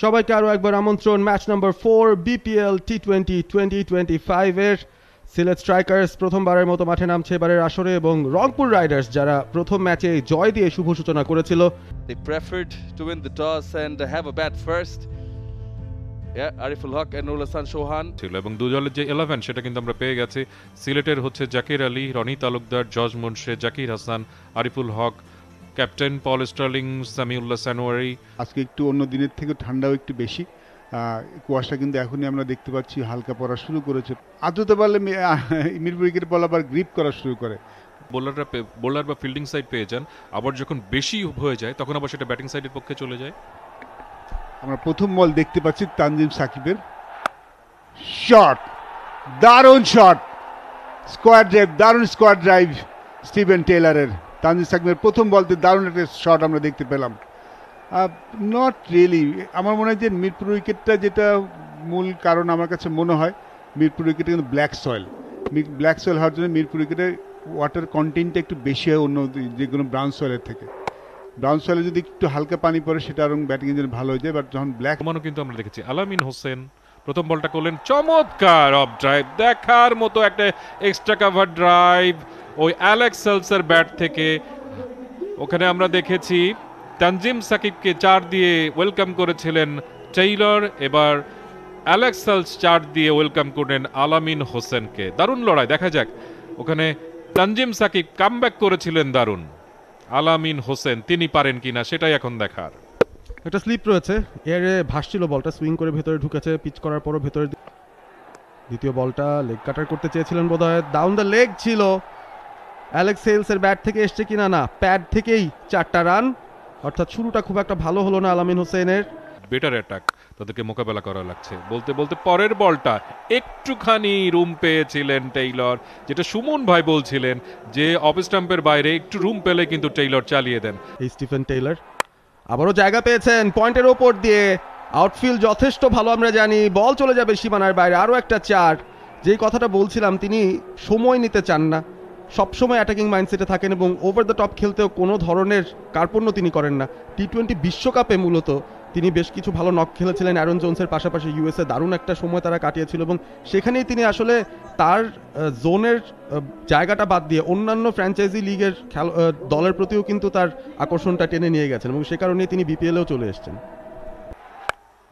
সবাইকে আরও একবার আমন্ত্রণ ম্যাচ নাম্বার 4 বিপিএল টি20 2025 এর সিলেট স্ট্রাইকার্স প্রথমবারের মতো মাঠে নামছে এবারের আসরে এবং রংপুর রাইডার্স যারা প্রথম ম্যাচে জয় দিয়ে শুভ সূচনা করেছিল। They preferred to win the toss and have a bat first. Ariful Haque and Nurul Hasan সোহান ছিল এবং দুই দলের যে 11 সেটা কিন্তু আমরা পেয়ে গেছি। সিলেটের হচ্ছে জাকির আলী, রনি তালুকদার, জজ মুন্সে, Zakir Hasan, Ariful Haque, captain Paul Stirling, Samiullah সানোয়ারি। আজকে একটু অন্য দিনের থেকে ঠান্ডাও একটু বেশি, কুয়াশা কিন্তু এখনই আমরা দেখতে পাচ্ছি হালকা পড়া শুরু করেছে। আদ্রতা পারলে মিরপুর উইকেট বল আবার গ্রিপ করা শুরু করে। বোলার বা ফিল্ডিং সাইড পেয়ে যান, আবার যখন বেশি হয়ে যায় তখন আবার সেটা ব্যাটিং সাইডের পক্ষে চলে যায়। আমরা প্রথম বল দেখতে পাচ্ছি তানজিম সাকিবের শট, দারুণ শট, স্কোয়ার ড্রাইভ, দারুণ স্কোয়ার ড্রাইভ স্টিভেন টেইলরের। তানজিম সাকিবের প্রথম বলতে দারুণ একটা শট আমরা দেখতে পেলাম। নট রিয়েলি, আমার মনে হয় যে মিরপুর উইকেটটা যেটা মূল কারণ আমার কাছে মনে হয় মিরপুর উইকেটে কিন্তু ব্ল্যাক সয়েল হওয়ার জন্য মিরপুর উইকেটে ওয়াটার কন্টেন্টটা একটু বেশি হয় অন্য যেগুলো ব্রাউন সয়েলের থেকে। ব্রাউন সয়েলে যদি একটু হালকা পানি পড়ে সেটা আরও ব্যাটিং এর জন্য ভালো হয়ে যায়, বাট যখন ব্ল্যাক মানও কিন্তু আমরা দেখেছি আলামিন হোসেন প্রথম বলটা করলেন চমৎকার অফ ড্রাইভ, দেখার মতো একটা এক্সট্রা কাভার ড্রাইভ ওই অ্যালেক্স সেলসের ব্যাট থেকে। ওখানে আমরা দেখেছি তানজিম সাকিবকে 4 দিয়ে ওয়েলকাম করেছিলেন টেইলর, এবার অ্যালেক্স সেলস 4 দিয়ে ওয়েলকাম করলেন আলামিন হোসেনকে। দারুণ লড়াই, দেখা যাক ওখানে তানজিম সাকিব কামব্যাক করেছিলেন দারুণ, আলামিন হোসেন তিনি পারেন কিনা সেটাই এখন দেখার। একটা স্লিপ রয়েছে, এয়ারে ভাসছিল বলটা, সুইং করে ভেতরে ঢুকেছে, পিচ করার পরও ভেতরে। দ্বিতীয় বলটা লেগ কাটার করতে চেয়েছিলেন বোধহয়, ডাউন দ্য লেগ ছিল। অ্যালেক্স সেলসের ব্যাট থেকে এসছে কিনা, না প্যাড থেকেই 4টা রান, অর্থাৎ শুরুটা খুব একটা ভালো হলো না আলামিন হোসেনের। বেটার অ্যাটাক তাদেরকে মোকাবেলা করা লাগছে। বলতে বলতে পরের বলটা একটুখানি রুম পেয়েছিলেন টেইলর, যেটা সুমন ভাই বলছিলেন যে অফ স্টাম্পের বাইরে একটু রুম পেলে কিন্তু টেইলর চালিয়ে দেন। এই স্টিফেন টেইলর আবারও জায়গা পেয়েছেন পয়েন্টের ওপর দিয়ে, আউটফিল্ড যথেষ্ট ভালো আমরা জানি, বল চলে যাবে সীমানার বাইরে, আরও একটা 4। যেই কথাটা বলছিলাম, তিনি সময় নিতে চান না, সবসময় অ্যাটাকিং মাইন্ডসেটে থাকেন এবং ওভার দ্য টপ খেলতেও কোনো ধরনের কার্পণ্য তিনি করেন না। টি20 বিশ্বকাপে মূলত তিনি বেশ কিছু ভালো নক খেলেছিলেন অ্যারন জোনসের পাশাপাশি, ইউএসএ দারুণ একটা সময় তারা কাটিয়েছিল এবং সেখানেই তিনি আসলে তার জোনের জায়গাটা বাদ দিয়ে অন্যান্য ফ্র্যাঞ্চাইজি লিগের দলের প্রতিও কিন্তু তার আকর্ষণটা টেনে নিয়ে গেছেন এবং সে কারণেই তিনি বিপিএলেও চলে এসেছেন।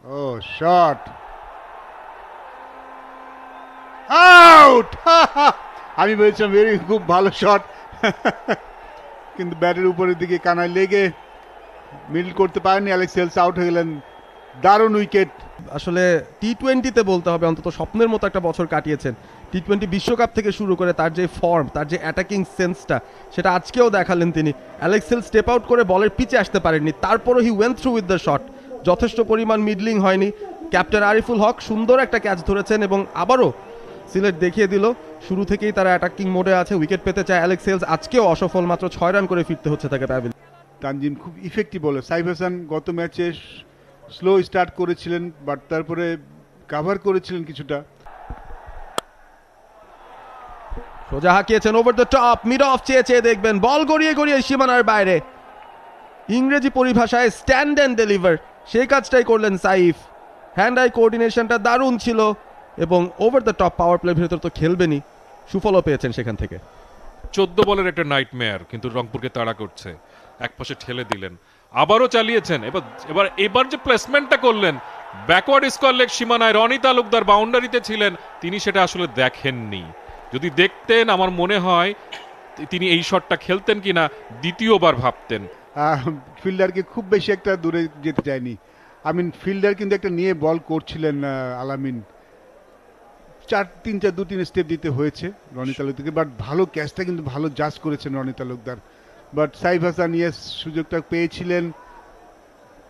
ও শট, আউট! আমি বলছিলাম খুব ভালো শট, কিন্তু ব্যাটের উপরের দিকে কানায় লেগে মিডল করতে পারেননি, অ্যালেক্স সেলস আউট হয়ে গেলেন। দারুণ উইকেট। আসলে টি20তে বলতে হবে অন্তত স্বপ্নের মতো একটা বছর কাটিয়েছেন। টি20 বিশ্বকাপ থেকে শুরু করে তার যে ফর্ম, তার যে অ্যাটাকিং সেন্সটা, সেটা আজকেও দেখালেন তিনি। অ্যালেক্স সেলস স্টেপ আউট করে বলের পিচে আসতে পারেননি, তারপরও he went through with the shot. যথেষ্ট পরিমাণ মিডলিং হয়নি। ক্যাপ্টেন আরিফুল হক সুন্দর একটা ক্যাচ ধরেছেন এবং আবারও সিলেট দেখিয়ে দিল শুরু থেকেই তারা অ্যাটাকিং মোডে আছে, উইকেট পেতে চায় অ্যালেক্স সেলস। আজকেও অসফল, মাত্র 6 রান করে ফিরতে হচ্ছে তাকে প্যাভিল। তানজিম খুব ইফেক্টিভ বলার। সাইফ হাসান গত ম্যাচে স্লো স্টার্ট করেছিলেন, বাট তারপরে কাভার করেছিলেন কিছুটা। সোজা হাঁকিয়েছেন over the top, mid off চেয়ে দেখবেন, বল গড়িয়ে গড়িয়ে সীমানার বাইরে। ইংরেজি পরিভাষায় স্ট্যান্ড অ্যান্ড ডেলিভার, সেই কাজটাই করলেন সাইফ। হ্যান্ড আই কোঅর্ডিনেশনটা দারুণ ছিল এবং ওভার দ্য টপ পাওয়ার প্লের ভেতর তো খেলবেনই, সুফলও পেয়েছেন সেখান থেকে। 14 বলের একটা নাইটমেয়ার, কিন্তু রংপুরকে তাড়া করছে, একপাশে ঠেলে দিলেন, আবারও চালিয়েছেন। এবার যে প্লেসমেন্টটা করলেন ব্যাকওয়ার্ড স্কোয়ার লেগ সীমানায়, রনি তালুকদার বাউন্ডারিতে ছিলেন, তিনি সেটা আসলে দেখেননি। যদি দেখতেন আমার মনে হয় তিনি এই শটটা খেলতেন কিনা দ্বিতীয়বার ভাবতেন। ফিল্ডারকে খুব বেশি একটা দূরে যেতে চায়নি। ফিল্ডার কিন্তু একটা নিয়ে বল করছিলেন আলামিন, 2-3 স্টেপ দিতে হয়েছে রনি তালুকদারকে, বাট ভালো ক্যাচটা কিন্তু ভালো জাজ করেছেন রনি তালুকদার। বাট সাইফ হাসান সুযোগটা পেয়েছিলেন,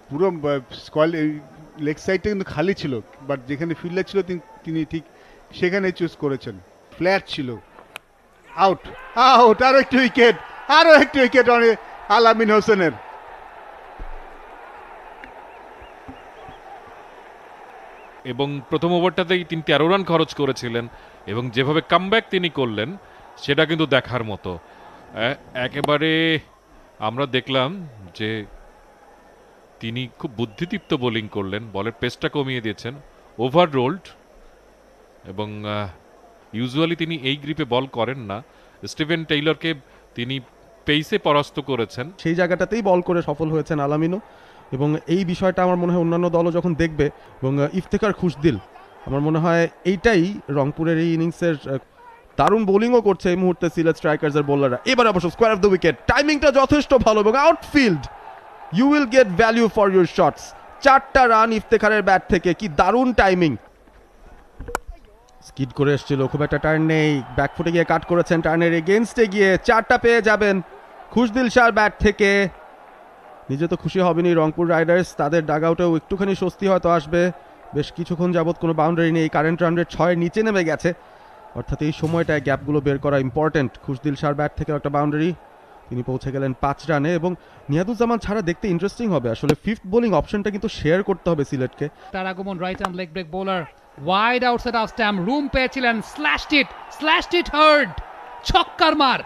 পুরো লেগ সাইডটা কিন্তু খালি ছিল, বাট যেখানে ফিল্ডার ছিল তিনি ঠিক সেখানে চুজ করেছেন, ফ্ল্যাট ছিল। আউট, আরো একটি উইকেট আলামিন হোসেনের। এবং প্রথম ওভারটাতেই তিনি 13 রান খরচ করেছিলেন এবং যেভাবে কামব্যাক তিনি করলেন সেটা কিন্তু দেখার মতো। একেবারে আমরা দেখলাম যে তিনি খুব বুদ্ধিদীপ্ত বোলিং করলেন, বলের পেসটা কমিয়ে দিয়েছেন, ওভার রোল্ড, এবং ইউজুয়ালি তিনি এই গ্রিপে বল করেন না। স্টিভেন টেইলরকে তিনি পেইসে পরাস্ত করেছেন। সেই জায়গাটাতেই বল করে সফল হয়েছেন আলামিনও, এবং এই বিষয়টা আমার মনে হয় অন্যান্য দলও যখন দেখবে, এবং ইফতেখার খুশদিল আমার মনে হয় এইটাই রংপুরের এই ইনিংসের দারুণ বোলিংও করছে এই মুহূর্তে সিলেট স্ট্রাইকার্সের বোলাররা। এবার অবশ্য স্কোয়ার অফ দ্য উইকেট, টাইমিংটা যথেষ্ট ভালো, এবং outfield you will get value for your shots. 4টা রান ইফতেখারের ব্যাট থেকে, কি দারুণ টাইমিং। স্কিড করে এসেছিল, খুব একটা টার্ন নেই, ব্যাকফুটে গিয়ে কাট করেছেন, টার্নের এগেনস্টে গিয়ে 4টা পেয়ে যাবেন খুশদিল শাহর ব্যাট থেকে। নিজে তো খুশি হবেনি রংপুর রাইডার্স, তাদের ডাগ আউটেও একটুখানি স্বস্তি হয়তো আসবে। বেশ কিছুক্ষণ যাবৎ কোনো বাউন্ডারি নেই, কারেন্ট রান রেট 6-এর নিচে নেমে গেছে, অর্থাৎ এই সময়টায় গ্যাপগুলো বের করা ইম্পর্টেন্ট। খুশদিল শাহর ব্যাট থেকে একটা বাউন্ডারি, তিনি পৌঁছে গেলেন 5 রানে, এবং নিয়াদুজ্জামান ছাড়া দেখতে ইন্টারেস্টিং হবে আসলে। ফিফথ বোলিং অপশনটা কিন্তু শেয়ার করতে হবে সিলেটকে। তার আগমন right hand leg break bowler, wide outside off stump, room পেয়েছিলেন, স্ল্যাশড ইট হার্ড, ছক্কার মার।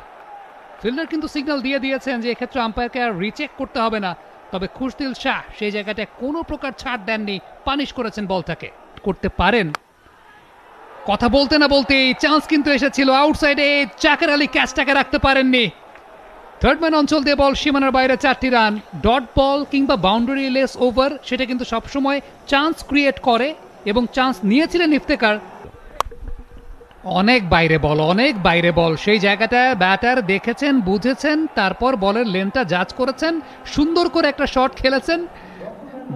ফিল্ডার কিন্তু সিগন্যাল দিয়ে দিয়েছেন যে এক্ষেত্রে আম্পায়ারকে আর রিচেক করতে হবে না, তবে খুশদিল শাহ সেই জায়গাটায় কোনো প্রকার ছাড় দেননি, পানিশ করেছেন বলটাকে। করতে পারেন, কথা বলতে না বলতেই চান্স কিন্তু এসেছিল আউটসাইডে, চাকের আলী ক্যাচটাকে রাখতে পারেননি। থার্ড ম্যান অঞ্চল দিয়ে বল সীমানার বাইরে, 4টি রান। ডট বল কিংবা বাউন্ডারি লেস ওভার, সেটা কিন্তু সবসময় চান্স ক্রিয়েট করে, এবং চান্স নিয়েছিলেন ইফতেখার। অনেক বাইরে বল, সেই জায়গাটায় ব্যাটার দেখেছেন, বুঝেছেন, তারপর বলের লেনটা জাজ করেছেন, সুন্দর করে একটা শট খেলেছেন।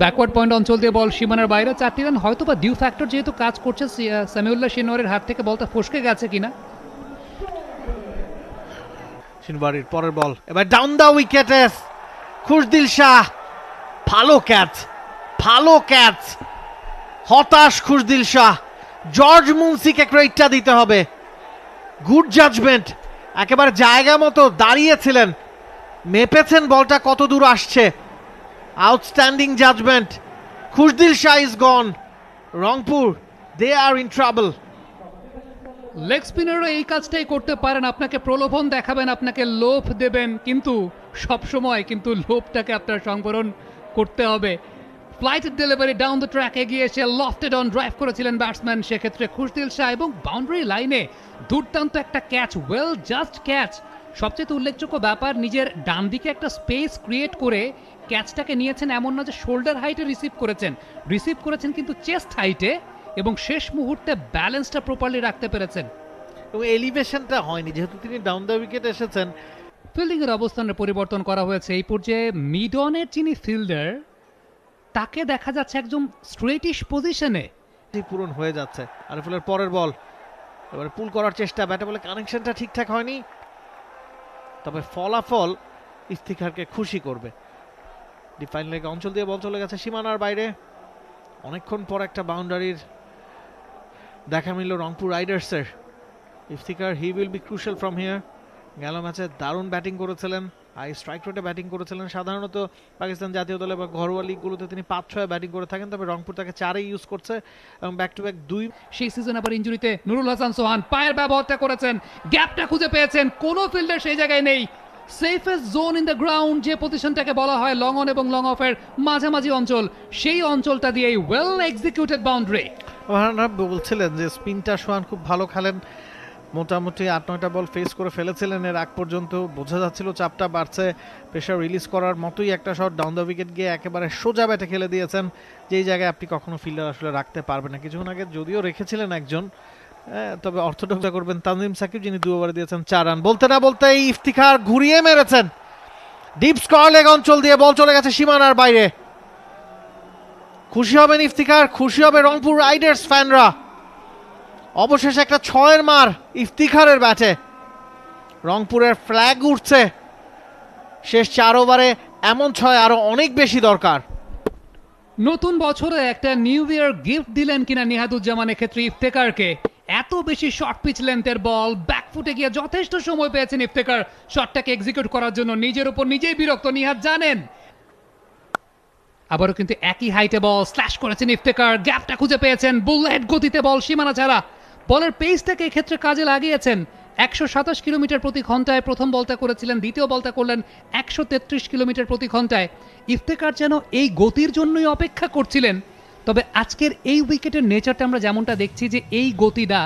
ব্যাকওয়ার্ড পয়েন্ট অঞ্চল দিয়ে বল সীমানার বাইরে, 4টি রান। হয়তো বা ডিউ ফ্যাক্টর যেহেতু কাজ করছে, সামিউল্লাহ শিনোয়ারের হাত থেকে বলটা ফসকে গেছে কিনা। শিনবাড়ির পরের বল, এবার ডাউন দা উইকেটে খুশদিল শাহ, ভালো ক্যাচ, হতাশ খুশদিল শাহ। জর্জ মুন্সিকে ক্রেডিটটা দিতে হবে, গুড জাজমেন্ট, একেবারে জায়গা মতো দাঁড়িয়েছিলেন, মেপেছেন বলটা কত দূর আসছে, outstanding judgement. Khushdil Shah is gone, Rangpur they are in trouble. Leg স্পিনারও এই কাজটাই করতে পারেন, আপনাকে প্রলোভন দেখাবেন, আপনাকে লোভ দেবেন, কিন্তু সবসময় কিন্তু লোভটাকে আপনার সংবরণ করতে হবে। ফ্লাইটেড ডেলিভারি ডাউন দ্য ট্র্যাক, এগিয়ে এসে লফটেড অন ড্রাইভ করেছিলেন ব্যাটসম্যান, সেক্ষেত্রে খুশদিল শাহ, এবং বাউন্ডারি লাইনে দুর্দান্ত একটা ক্যাচ, ওয়েল জাস্ট ক্যাচ। সবচেয়ে উল্লেখযোগ্য ব্যাপার, নিজের ডান দিকে একটা স্পেস ক্রিয়েট করে ক্যাচটাকে নিয়েছেন, এমন না যে শোল্ডার হাইটে রিসিভ করেছেন কিন্তু চেস্ট হাইটে, এবং শেষ মুহূর্তে ব্যালেন্সটা প্রপারলি রাখতে পেরেছেন, এবং এলিভেশনটা হয়নি যেহেতু তিনি ডাউন দ্য উইকেট এসেছেন। ফিল্ডিং এর অবস্থানের পরিবর্তন করা হয়েছে এই পর্যায়ে। মিড অনের যিনি ফিল্ডার, তাকে দেখা যাচ্ছে একদম স্ট্রেটিশ পজিশনে, পূরণ হয়ে যাচ্ছে। আরিফুলের পরের বল, এবারে পুল করার চেষ্টা, ব্যাটে বলে কানেকশনটা ঠিকঠাক হয়নি, তবে ফলাফল ইফতিখারকে খুশি করবে। ডিফাইন লেগ অঞ্চল দিয়ে বল চলে গেছে সীমানার বাইরে, অনেকক্ষণ পর একটা বাউন্ডারির দেখা মিলল রংপুর রাইডার্সের। Iftikhar, he will be crucial from here. গেল ম্যাচে দারুণ ব্যাটিং করেছিলেন, হাই স্ট্রাইক রেটে ব্যাটিং করেছিলেন। সাধারণত পাকিস্তান জাতীয় দলে বা ঘরোয়া লিগগুলোতে তিনি 5-6 ব্যাটিং করে থাকেন, তবে রংপুর তাকে 4-এ ইউজ করছে, এবং ব্যাক টু ব্যাক 2। সেই সিজন আবার ইনজুরিতে নুরুল হাসান সোহান পায়ের ব্যবহারটা করেছেন, গ্যাপটা খুঁজে পেয়েছেন, কোনো ফিল্ডার সেই জায়গায় নেই। Safest zone in the ground, যে পজিশনটাকে বলা হয় লং অন এবং লং অফের মাঝামাঝি অঞ্চল, সেই অঞ্চলটা দিয়েই ওয়েল এক্সিকিউটেড বাউন্ডারি। বলছিলেন যে স্পিনটা সোহান খুব ভালো খেলেন, মোটামুটি 8-9টা বল ফেস করে ফেলেছিলেন এর আগ পর্যন্ত, বোঝা যাচ্ছিল চাপটা বাড়ছে, প্রেশার রিলিজ করার মতোই একটা শট ডাউন দ্য উইকেট গিয়ে একেবারে সোজা ব্যাটে খেলে দিয়েছেন, যেই জায়গায় আপনি কখনো ফিল্ডার আসলে রাখতে পারবেন না। কিছুক্ষণ আগে যদিও রেখেছিলেন একজন, তবে অর্থোডক্স করবেন তানজিম সাকিব, যিনি 2 ওভারে দিয়েছেন 4 রান। বলতে না বলতে ইফতিখার ঘুরিয়ে মেরেছেন, ডিপ স্কয়ার লেগ অঞ্চল দিয়ে বল চলে গেছে সীমানার বাইরে। খুশি হবেন ইফতিখার, খুশি হবে রংপুর রাইডার্স ফ্যানরা। অবশেষে একটা 6-এর মার ইফতিখারের ব্যাটে, রংপুরের ফ্ল্যাগ উঠছে। শেষ 4 ওভারে এমন 6 আরো অনেক বেশি দরকার। নতুন বছরে একটা নিউ ইয়ার গিফট দিলেন কিনা নিহাদুজ্জামানের ক্ষেত্রে ইফতেখারকে, এত বেশি শর্ট পিচ লেন্থের বল, ব্যাকফুটে গিয়ে যথেষ্ট সময় পেয়েছেন ইফতেখার শটটাকে এক্সিকিউট করার জন্য। নিজের উপর নিজেই বিরক্ত নিহাদ জানেন। আবারও কিন্তু একই হাইটে বল স্ল্যাশ করেছেন ইফতেখার, গ্যাপটা খুঁজে পেয়েছেন, বুলেট গতিতে বল সীমানা ছাড়া, বলের পেসটাকে এক্ষেত্রে কাজে লাগিয়েছেন। 127 কিলোমিটার প্রতি ঘন্টায় প্রথম বলটা করেছিলেন, দ্বিতীয় বলটা করলেন 133 কিলোমিটার প্রতি ঘন্টায়। ইফতেখার যেন এই গতির জন্যই অপেক্ষা করছিলেন। তবে আজকের এই উইকেটের নেচারটা আমরা যেমনটা দেখছি যে এই গতিটা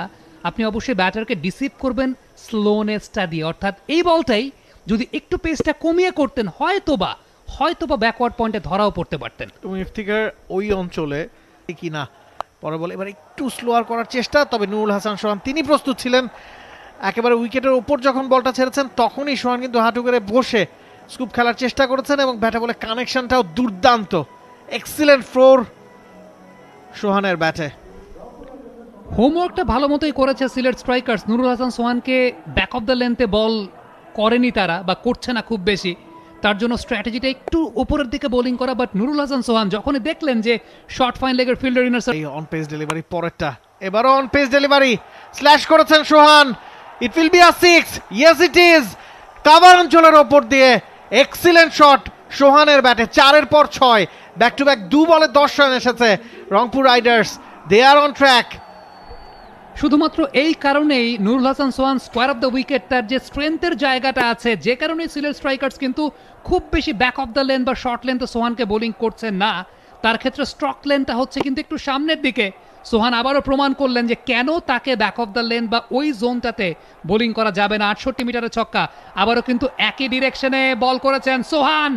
আপনি অবশ্যই ব্যাটারকে ডিসিভ করবেন স্লোনেসটা দিয়ে, অর্থাৎ এই বলটাই যদি একটু পেসটা কমিয়ে করতেন হয়তোবা ব্যাকওয়ার্ড পয়েন্টে ধরাও পড়তে পারতেন। এবং ইফতিখার ওই অঞ্চলে কি না পরে বলে এবার একটু স্লোয়ার করার চেষ্টা, তবে নুরুল হাসান সোহান তিনি প্রস্তুত ছিলেন। একেবারে উইকেটের ওপর যখন বলটা ছেড়েছেন তখনই সোহান কিন্তু হাঁটু করে বসে স্কুপ খেলার চেষ্টা করেছেন এবং ব্যাটে বলে কানেকশনটাও দুর্দান্ত, এক্সিলেন্ট ফ্লোর সোহানের ব্যাটে। হোমওয়ার্কটা ভালো মতোই করেছে সিলেট স্ট্রাইকার্স। নুরুল হাসান সোহানকে ব্যাক অফ দ্য লেন্থে বল করেনি তারা, বা করছে না খুব বেশি, তার জন্য স্ট্র্যাটেজিটা একটু উপরের দিকে বোলিং করা। বাট নুরুল হাসান সোহান যখনই দেখলেন যে শর্ট ফাইন লেগের ফিল্ডার ইনার এই অন পেস ডেলিভারি পরেরটা, এবারও অন পেস ডেলিভারি, স্ল্যাশ করেছেন Sohan, it will be a 6, yes it is, cover অঞ্চলের ওপর দিয়ে এক্সিলেন্ট শট সোহানের ব্যাটে, 4-এর পর 6, ব্যাক টু ব্যাক 2 বলে 10 রান এসেছে Rangpur riders, they are on track. শুধুমাত্র এই কারণেই Nurul Hasan Sohan square of the wicket, তার যে স্ট্রেংথের জায়গাটা আছে, যে কারণে সিলেট স্ট্রাইকার্স কিন্তু খুব বেশি ব্যাক অফ দ্য লেন বা শর্ট লেন্থে সোহানকে বোলিং করছে না। তার ক্ষেত্রে স্ট্রক লেনটা হচ্ছে কিন্তু একটু সামনের দিকে। সোহান আবারও প্রমাণ করলেন যে কেন তাকে ব্যাক অফ দ্য লেন বা ওই জোনটাতে বোলিং করা যাবে না। 68 মিটারের ছক্কা, আবারও কিন্তু একই ডিরেকশনে বল করেছেন সোহান,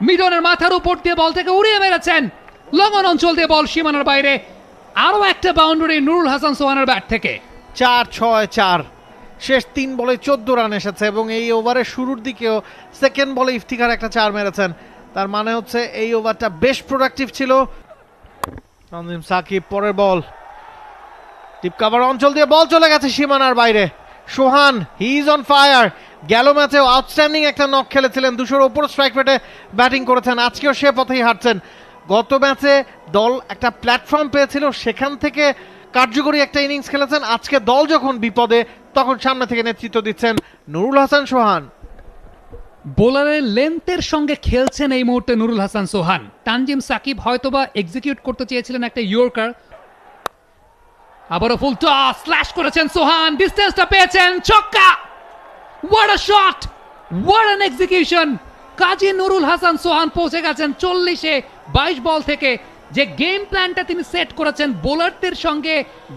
মিডনের মাথার উপর দিয়ে বল থেকে উড়িয়ে মেরেছেন, লং অন অঞ্চল দিয়ে বল সীমানার বাইরে। আরও একটা বাউন্ডারি নুরুল হাসান সোহানের ব্যাট থেকে। 4-6-4, শেষ 3 বলে 14 রান এসেছে এবং এই ওভারের শুরুর দিকেও সেকেন্ড বলে ইফতিখার একটা 4 মেরেছেন। তার মানে হচ্ছে এই ওভারটা বেশ প্রোডাক্টিভ ছিল। তানজিম সাকিব পরের বল, টিপ কাভার অঞ্চল দিয়ে বল চলে গেছে সীমানার বাইরে। সোহান হি ইজ অন ফায়ার, গেল ম্যাচেও আউটস্ট্যান্ডিং একটা নক খেলেছিলেন, 200-র উপর স্ট্রাইক রেটে ব্যাটিং করেছেন, আজকেও সে পথেই হাঁটছেন। গত ম্যাচে দল একটা প্ল্যাটফর্ম পেয়েছিল, সেখান থেকে কার্যকরী একটা ইনিংস খেলেছেন। আজকে দল যখন বিপদে তখন সামনে থেকে নেতৃত্ব দিচ্ছেন নুরুল হাসান সোহান। বোলারের লেন্থের সঙ্গে খেলছেন এই মুহূর্তে নুরুল হাসান সোহান। তানজিম সাকিব হয়তোবা এক্সিকিউট করতে চেয়েছিলেন একটা ইয়র্কার, আবারও ফুল টস, স্ল্যাশ করেছেন সোহান, ডিস্টেন্সটা পেয়েছেন, ছক্কা, what a shot, what an execution. Kazi Nurul Hasan Sohan পৌঁছে গেছেন 40-এ 22 বল থেকে। যে গেম প্ল্যানটা তিনি সেট করেছেন বোলারদের সঙ্গে,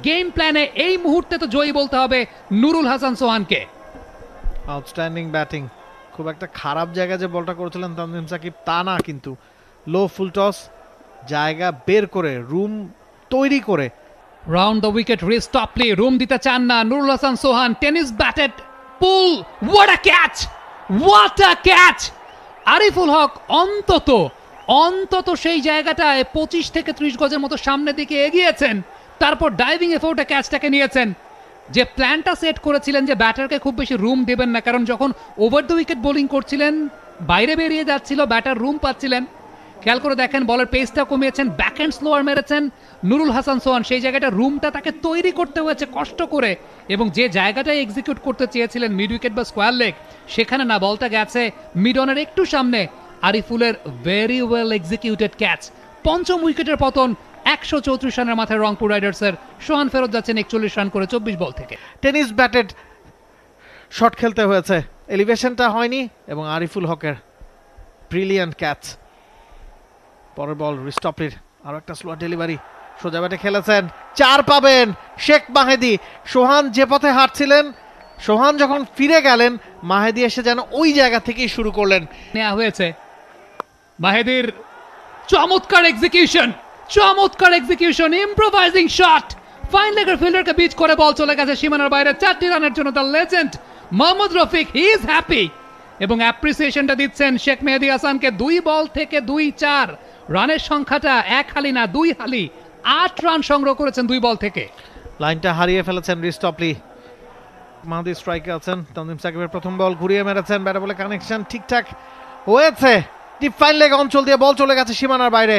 গেম প্ল্যানে এই মুহূর্তে তো জয়ী বলতে হবে নুরুল হাসান সোহানকে। আউটস্ট্যান্ডিং ব্যাটিং, খুব একটা খারাপ জায়গায় যে বলটা করেছিলেন তানজিম সাকিব তা না, কিন্তু লো ফুল টস, জায়গা বের করে, রুম তৈরি করে। Round the wicket Reece Topley, room দিতে চান না Nurul Hasan Sohan, tennis batted pull, what a catch, what a catch. Ariful Haque অন্তত সেই জায়গাটায় 25 থেকে 30 গজের মতো সামনের দিকে এগিয়েছেন, তারপর ডাইভিং এফোর্টে ক্যাচটাকে নিয়েছেন। যে প্ল্যানটা সেট করেছিলেন যে ব্যাটারকে খুব বেশি রুম দেবেন না, কারণ যখন ওভার দ্য উইকেট বোলিং করছিলেন বাইরে বেরিয়ে যাচ্ছিল, ব্যাটার রুম পাচ্ছিলেন। খেয়াল করে দেখেন বলের পেসটা কমিয়েছেন, ব্যাক হ্যান্ড স্লোয়ার মেরেছেন নুরুল হাসান সোহান, সেই জায়গাটা রুমটা তাকে তৈরি করতে হয়েছে কষ্ট করে, এবং যে জায়গাটায় এক্সিকিউট করতে চেয়েছিলেন মিড উইকেট বা স্কোয়ার লেগ, সেখানে না, বলটা গেছে মিড অনের একটু সামনে। আরিফুলের ভেরি ওয়েল এক্সিকিউটেড ক্যাচ। পঞ্চম উইকেটের পতন, 134 রানের মাথায় রংপুর রাইডার্সের। সোহান ফেরত যাচ্ছেন 41 রান করে 24 বল থেকে। টেনিস ব্যাটেড শট খেলতে হয়েছে, এলিভেশনটা হয়নি, এবং আরিফুল হকের ব্রিলিয়ান্ট ক্যাচ। পরের বল রিস্টপলির আরো একটা স্লো ডেলিভারি, সোজা ব্যাটে খেলেছেন, 4 পাবেন শেখ মাহেদি। সোহান যে পথে হাঁটছিলেন, সোহান যখন ফিরে গেলেন, মাহেদি এসে যেন ওই জায়গা থেকেই শুরু করলেন। নেওয়া হয়েছে মাহেদির চমৎকার এক্সিকিউশন, ইম্প্রোভাইজিং শট, ফাইন লেগের ফিল্ডারকে বিচ করে বল চলে গেছে সীমানার বাইরে। 4টি রানের জন্য the legend Mohammad Rafique, he is happy, এবং অ্যাপ্রিসিয়েশনটা দিচ্ছেন শেখ মেহেদী হাসানকে। 2 বল থেকে 2-4, রানের সংখ্যাটা 1 হালি না 2 হালি, 8 রান সংগ্রহ করেছেন 2 বল থেকে। লাইনটা হারিয়ে ফেলেছেন রিস্টপলি। মাহদি স্ট্রাইকে আছেন, তানজিম সাকিবের প্রথম বল ঘুরিয়ে মেরেছেন, ব্যাটে বলে কানেকশন ঠিকঠাক হয়েছে, ডিপ ফাইন লেগ অঞ্চল দিয়ে বল চলে গেছে সীমানার বাইরে।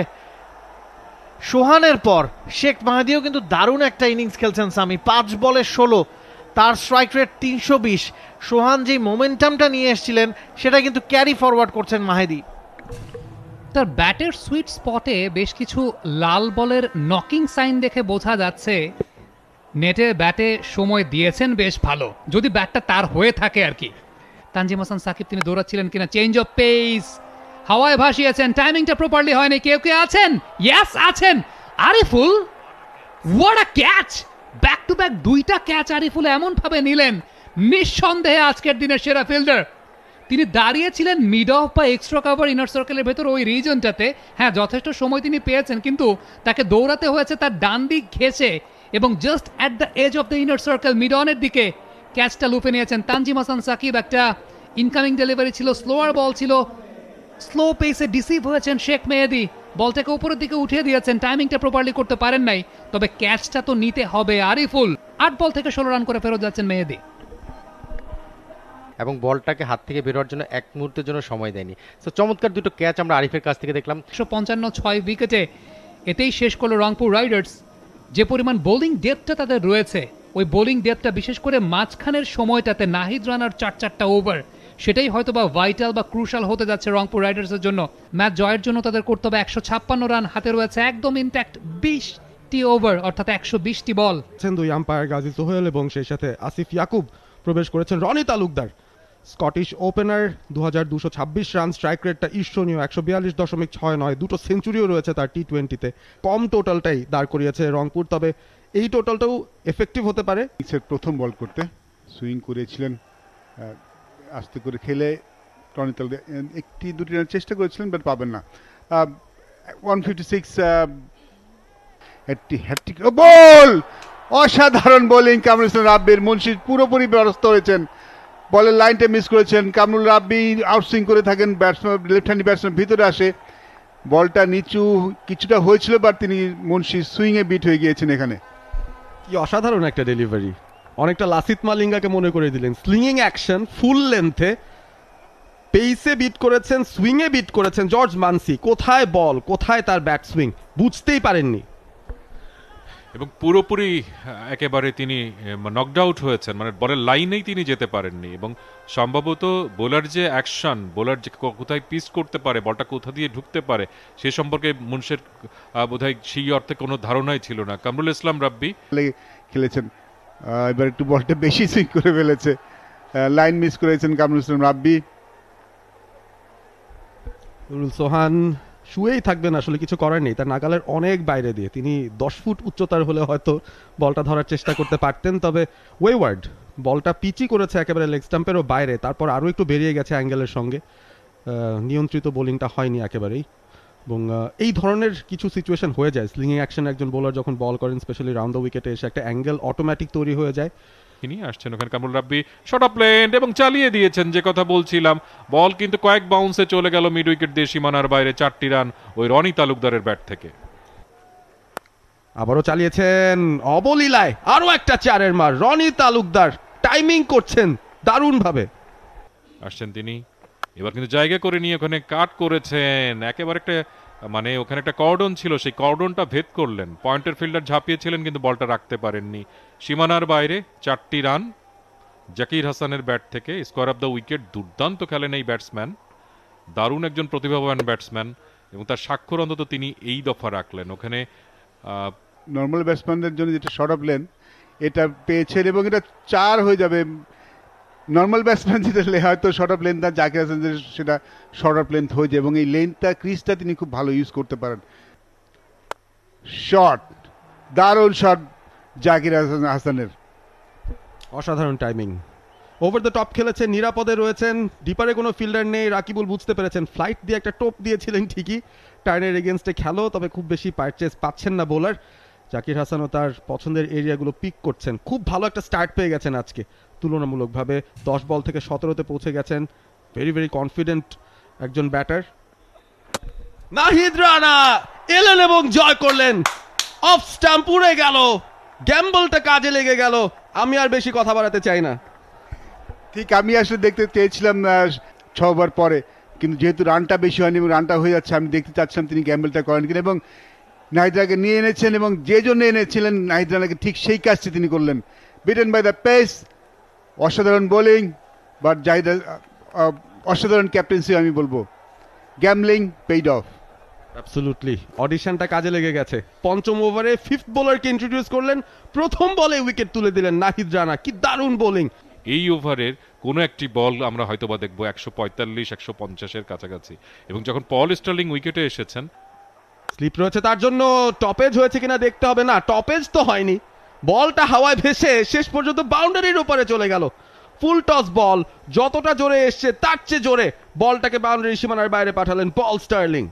সোহানের পর শেখ মাহেদিও কিন্তু দারুণ একটা ইনিংস খেলছেন সামি, 5 বলে 16, তার স্ট্রাইক রেট 320। সোহান যে মোমেন্টামটা নিয়ে এসেছিলেন সেটা কিন্তু ক্যারি ফরওয়ার্ড করছেন মাহেদি। তার ব্যাটের সুইট স্পটে বেশ কিছু লাল বলের নকিং সাইন দেখে বোঝা যাচ্ছে নেটের ব্যাটে সময় দিয়েছেন বেশ ভালো, যদি ব্যাটটা তার হয়ে থাকে আর কি। তানজিম হাসান সাকিব তিনি দৌড়াচ্ছিলেন কিনা, চেঞ্জ অফ পেস, হাওয়ায় ভাসিয়েছেন, টাইমিংটা প্রপারলি হয়নি। কেউ কে আছেন? ইয়েস আছেন, Ariful. What a catch! Back to back দুইটা ক্যাচ আরিফুল এমন ভাবে নিলেন, নিঃসন্দেহে আজকের দিনের সেরা ফিল্ডার। তিনি দাঁড়িয়েছিলেন মিড অফ বা এক্সট্রা কাভার ইনার সার্কেলের ভেতর ওই রিজনটাতে। হ্যাঁ, যথেষ্ট সময় তিনি পেয়েছেন, কিন্তু তাকে দৌড়াতে হয়েছে তার ডান দিক ঘেঁষে, এবং just at the edge of the inner circle mid অনের দিকে ক্যাচটা লুপে নিয়েছেন তানজিম হাসান সাকিব। একটা ইনকামিং ডেলিভারি ছিল, স্লোয়ার বল ছিল, স্লো পেসে ডিসিভ হয়েছেন শেখ মেহেদি, বলটাকে উপরের দিকে উঠিয়ে দিয়েছেন, টাইমিংটা প্রপারলি করতে পারেন নাই, তবে ক্যাচটা তো নিতে হবে আরিফুল। 8 বল থেকে 16 রান করে ফেরত যাচ্ছেন মেহেদি, এবং বলটাকে হাত থেকে বেরোয়ার জন্য এক মুহূর্তের জন্য সময় দেয়নি। তো চমৎকার দুটো ক্যাচ আমরা আরিফের কাছ থেকে দেখলাম। 155 6 উইকেটে এতেই শেষ করলো রংপুর রাইডার্স। যে পরিমাণ বোলিং ডেপথটা তাদের রয়েছে, ওই বোলিং ডেপথটা বিশেষ করে মাঝখানের সময়টাতে নাহিদ রানার 4-4টা ওভার, সেটাই হয়তো বা ভাইটাল বা ক্রুশাল হতে যাচ্ছে রংপুর রাইডার্সের জন্য। ম্যাচ জয়ের জন্য তাদের করতে হবে 156 রান, হাতে রয়েছে একদম ইনট্যাক্ট 20টি ওভার, অর্থাৎ 120টি বল। দুই আম্পায়ার গাজী সোহেল এবং সেই সাথে আসিফ ইয়াকুব প্রবেশ করেছেন Rony Talukdar. Scottish opener 2226 run, strike রেটটা ঈর্ষণীয় 142.69, দুটো সেঞ্চুরিও রয়েছে তার টি20-তে। কম টোটালটাই দাঁড় করিয়েছে রংপুর, তবে এই টোটালটাও এফেক্টিভ হতে পারে। প্রথম বল করতে সুইং করেছিলেন, আস্তে করে খেলে রনি তালুকদার একটি দুটি রান চেষ্টা করেছিলেন, বাট পাবেন না। 156 হ্যাট্রিক বল, অসাধারণ বোলিং কামরুল ইসলাম রাব্বির। মুন্সি পুরোপুরি ব্যস্ত হয়েছেন, বলের লাইনটা মিস করেছেন। কামরুল রাব্বি আউটসুইং করে থাকেন, ব্যাটসম্যান লেফট হ্যান্ড ব্যাটসম্যান ভিতরে আসে, বলটা নিচু কিছুটা হয়েছিল, বাট তিনি মুন্সি সুইংয়ে বিট হয়ে গিয়েছেন। এখানে কি অসাধারণ একটা ডেলিভারি, অনেকটা লাসিত মালিঙ্গাকে মনে করে দিলেন। স্লিংইং অ্যাকশন, ফুল লেন্থে, পেইসে বিট করেছেন, সুইংয়ে বিট করেছেন জর্জ মানসি। কোথায় বল, কোথায় তার ব্যাক সুইং বুঝতেই পারেননি, এবং পুরোপুরি একেবারে তিনি নকড আউট হয়েছেন, মানে বলের লাইনেই তিনি যেতে পারেননি। এবং সম্ভবত বোলার যে অ্যাকশন, বোলার যে কোথায় পিস করতে পারে, বলটা কোথা দিয়ে ঢুকতে পারে, সে সম্পর্কে মুন্সের বোধহয় সেই অর্থে কোনো ধারণাই ছিল না। কামরুল ইসলাম রাব্বি খেলেছেন, এবার একটু বলটা বেশি সুইং করে ফেলেছে, লাইন মিস করেছেন কামরুল ইসলাম রাব্বি। নুরুল সোহান শুয়েই থাকবেন, আসলে কিছু করার নেই, তার নাগালের অনেক বাইরে দিয়ে। তিনি 10 ফুট উচ্চতার হলে হয়তো বলটা ধরার চেষ্টা করতে পারতেন, তবে ওয়েওয়ার্ড বলটা পিচি করেছে একেবারে লেগ স্টাম্পেরও বাইরে, তারপর আরও একটু বেরিয়ে গেছে অ্যাঙ্গেলের সঙ্গে, নিয়ন্ত্রিত বোলিংটা হয়নি একেবারেই। এবং এই ধরনের কিছু সিচুয়েশন হয়ে যায়, স্লিংইং অ্যাকশন একজন বোলার যখন বল করেন, স্পেশালি রাউন্ড দ্য উইকেটে এসে একটা অ্যাঙ্গেল অটোমেটিক তৈরি হয়ে যায়। তিনি আসছেন ওখানে কামরুল রাব্বি, শট অফ লেন্থ এবং চালিয়ে দিয়েছেন, যে কথা বলছিলাম। বল কিন্তু কয়েক বাউন্সে চলে গেল মিড উইকেট দিয়ে সীমানার বাইরে, 4টি রান ওই রনি তালুকদারের ব্যাট থেকে। আবারও চালিয়েছেন অবলীলায়, আরো একটা 4-এর মার। রনি তালুকদার টাইমিং করছেন দারুণ ভাবে। আসছেন তিনি, এবার কিন্তু জায়গা করে নিয়ে ওখানে কাট করেছেন, একেবারে একটা মানে ওখানে একটা কর্ডন ছিল, সেই কর্ডনটা ভেদ করলেন। পয়েন্টের ফিল্ডার ঝাঁপিয়েছিলেন কিন্তু বলটা রাখতে পারেননি। সীমানার বাইরে 4টি রান জাকির হাসানের ব্যাট থেকে। স্কোয়ার অফ দ্য উইকেট, দুর্দান্ত খেলেন এই ব্যাটসম্যান, দারুণ একজন প্রতিভাবান ব্যাটসম্যান, এবং তার স্বাক্ষর অন্তত তিনি এই দফা রাখলেন। ওখানে নর্মাল ব্যাটসম্যানদের জন্য যেটা শর্ট অফ লেন্থ, এটা পেয়েছেন এবং এটা 4 হয়ে যাবে। নর্মাল ব্যাটসম্যান যেটা হয়তো শর্ট অফ লেন্থ, আর জাকির হাসান সেটা শর্ট অফ লেন্থ হয়ে যায়, এবং এই লেন্থটা ক্রিজটা তিনি খুব ভালো ইউজ করতে পারেন। শট, দারুণ শট জাকির হাসানের, অসাধারণ টাইমিং, ওভার দ্য টপ খেলেছেন, নিরাপদে রয়েছেন, ডিপারে কোনো ফিল্ডার নেই। রাকিবুল বুঝতে পেরেছেন, ফ্লাইট দিয়ে একটা টোপ দিয়েছিলেন ঠিকই, টার্নের এগেনস্টে খেলো, তবে খুব বেশি পারচেস পাচ্ছেন না বোলার। জাকির হাসানও তার পছন্দের এরিয়াগুলো পিক করছেন। খুব ভালো একটা স্টার্ট পেয়ে গেছেন আজকে তুলনামূলকভাবে, 10 বল থেকে 17-তে পৌঁছে গেছেন। ভেরি ভেরি কনফিডেন্ট একজন ব্যাটার। নাহিদ রানা এলেন এবং জয় করলেন, অফ স্টাম্প উড়ে গেল, গ্যাম্বলটা কাজে লেগে গেল। আমি আর বেশি কথা বাড়াতে চাই না। ঠিক আমি আসলে দেখতে চেয়েছিলাম 6 ওভার পরে, কিন্তু যেহেতু রানটা বেশি হয়নি এবং রানটা হয়ে যাচ্ছে, আমি দেখতে চাচ্ছিলাম তিনি গ্যাম্বলটা করেন কিনা, এবং নাহিদ রানাকে নিয়ে এনেছেন, এবং যে জন্য এনেছিলেন নাহিদ রানাকে ঠিক সেই কাজটি তিনি করলেন। বিটেন বাই দ্য পেস, অসাধারণ বোলিং, বাট অসাধারণ ক্যাপ্টেন্সি আমি বলবো। Gambling paid of. অ্যাবসলিউটলি অডিশনটা কাজে লেগে গেছে। পঞ্চম ওভারে ফিফথ বোলারকে ইন্ট্রোডিউস করলেন, প্রথম বলে উইকেট তুলে দিলেন নাহিদ রানা। কি দারুণ বোলিং! এই ওভারের কোনো একটি বল আমরা হয়তোবা দেখবো 145-150-এর কাছাকাছি, এবং যখন পল স্টার্লিং উইকেটে এসেছেন, স্লিপ রয়েছে তার জন্য, টপেজ হয়েছে কিনা দেখতে হবে। না, টপেজ তো হয়নি, বলটা হাওয়ায় ভেসে শেষ পর্যন্ত বাউন্ডারির উপরে চলে গেল। ফুল টস বল, যতটা জোরে এসছে তার চেয়ে জোরে বলটাকে বাউন্ডারি সীমানার বাইরে পাঠালেন পল স্টার্লিং।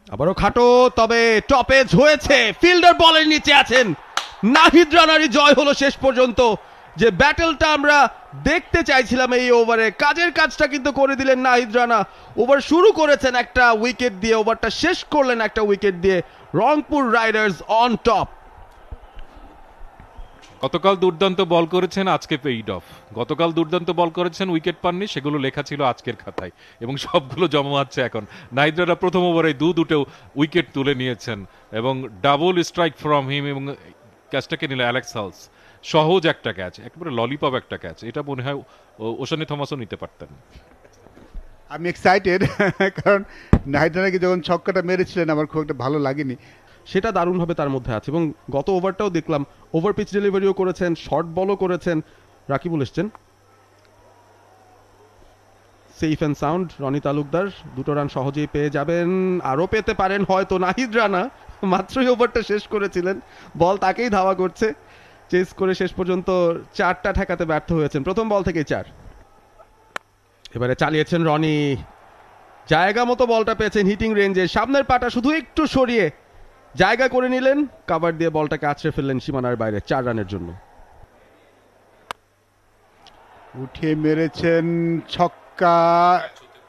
আবারও খাটো, তবে টপেজ হয়েছে, ফিল্ডার বলের নিচে আছেন। নাহিদ রানারই জয় হলো শেষ পর্যন্ত। যে ব্যাটেলটা আমরা দেখতে চাইছিলাম এই ওভারে, কাজের কাজটা কিন্তু করে দিলেন নাহিদ রানা। ওভার শুরু করেছেন একটা উইকেট দিয়ে, ওভারটা শেষ করলেন একটা উইকেট দিয়ে। Rangpur Riders on top. গতকাল দুর্দান্ত বল করেছেন, আজকে পেইড অফ। গতকাল দুর্দান্ত বল করেছেন, উইকেট পাননি, সেগুলো লেখা ছিল আজকের খাতায় এবং সবগুলো জমা হচ্ছে এখন। নাহিদ রানা প্রথম ওভারে দুটো উইকেট তুলে নিয়েছেন এবং ডাবল স্ট্রাইক ফ্রম হিম, এবং ক্যাচটাকে নিল অ্যালেক্স হালস। সহজ একটা ক্যাচ, একেবারে ললিপপ একটা ক্যাচ। এটা মনে হয় ওশানি থমাসও নিতে পারতেন। আমি এক্সাইটেড কারণ নাহিদ রানাকে যখন ছক্কাটা মেরেছিলেন আমার খুব একটা ভালো লাগেনি। সেটা দারুণভাবে তার মধ্যে আছে, এবং গত ওভারটাও দেখলাম ওভার পিচ ডেলিভারিও করেছেন, শর্ট বলও করেছেন। রাকিবুল এসছেন, safe and sound. Rony Talukdar 2 run সহজেই পেয়ে যাবেন, আরও পেতে পারেন হয়তো। নাহিদ রানা মাত্রই ওভারটা শেষ করেছিলেন, বল তাকেই ধাওয়া করছে, চেস করে শেষ পর্যন্ত 4টা ঠেকাতে ব্যর্থ হয়েছেন। প্রথম বল থেকেই 4। এবারে চালিয়েছেন রনি, জায়গা মতো বলটা পেয়েছেন হিটিং রেঞ্জে, সামনের পাটা শুধু একটু সরিয়ে জায়গা করে নিলেন, কাভার দিয়ে বলটাকে আছড়ে ফেললেন সীমানার বাইরে 4 রানের জন্য। উঠে মেরেছেন ছক্কা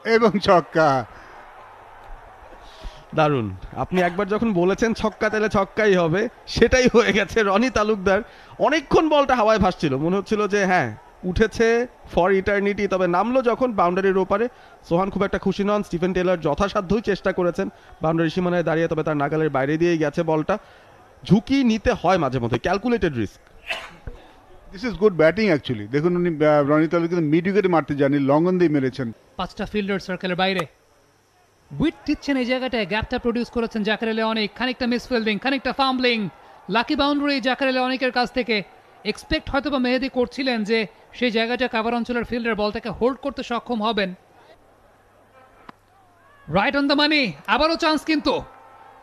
এবং ছক্কা। দারুণ! আপনি একবার যখন বলেছেন ছক্কা, তাহলে ছক্কাই হবে, সেটাই হয়ে গেছে। রনি তালুকদার অনেকক্ষণ বলটা হাওয়ায় ভাসছিল, মনে হচ্ছিল যে হ্যাঁ উঠেছে ফর ইটার্নিটি, তবে নামলো যখন বাউন্ডারির ওপারে। সোহান খুব একটা খুশি নন, স্টিফেন টেলর যথাসাধ্যই চেষ্টা করেছেন বাউন্ডারি সীমানায় দাঁড়িয়ে, তবে তার নাগালের বাইরে দিয়েই গেছে বলটা। ঝুঁকি নিতে হয় মাঝে মধ্যে, calculated risk. This is good batting actually. দেখুন উনি রনি তালুক কিন্তু মিড উইকেটে মারতে জানি, লং অন দিয়ে মেরেছেন। 5টা ফিল্ডার সার্কেলের বাইরে উইট দিচ্ছেন এই জায়গাটায়, গ্যাপটা প্রডিউস করেছেন জাকের আলী অনেক, খানিকটা মিসফিল্ডিং, খানিকটা fumbling, lucky boundary Jaker Ali অনেকের কাছ থেকে। এক্সপেক্ট হয়তো বা মেহেদি করছিলেন যে সেই জায়গাটা কাভার অঞ্চলের ফিল্ডার বলটাকে হোল্ড করতে সক্ষম হবেন। রাইট অন দ্য মানি, আবারও চান্স কিন্তু।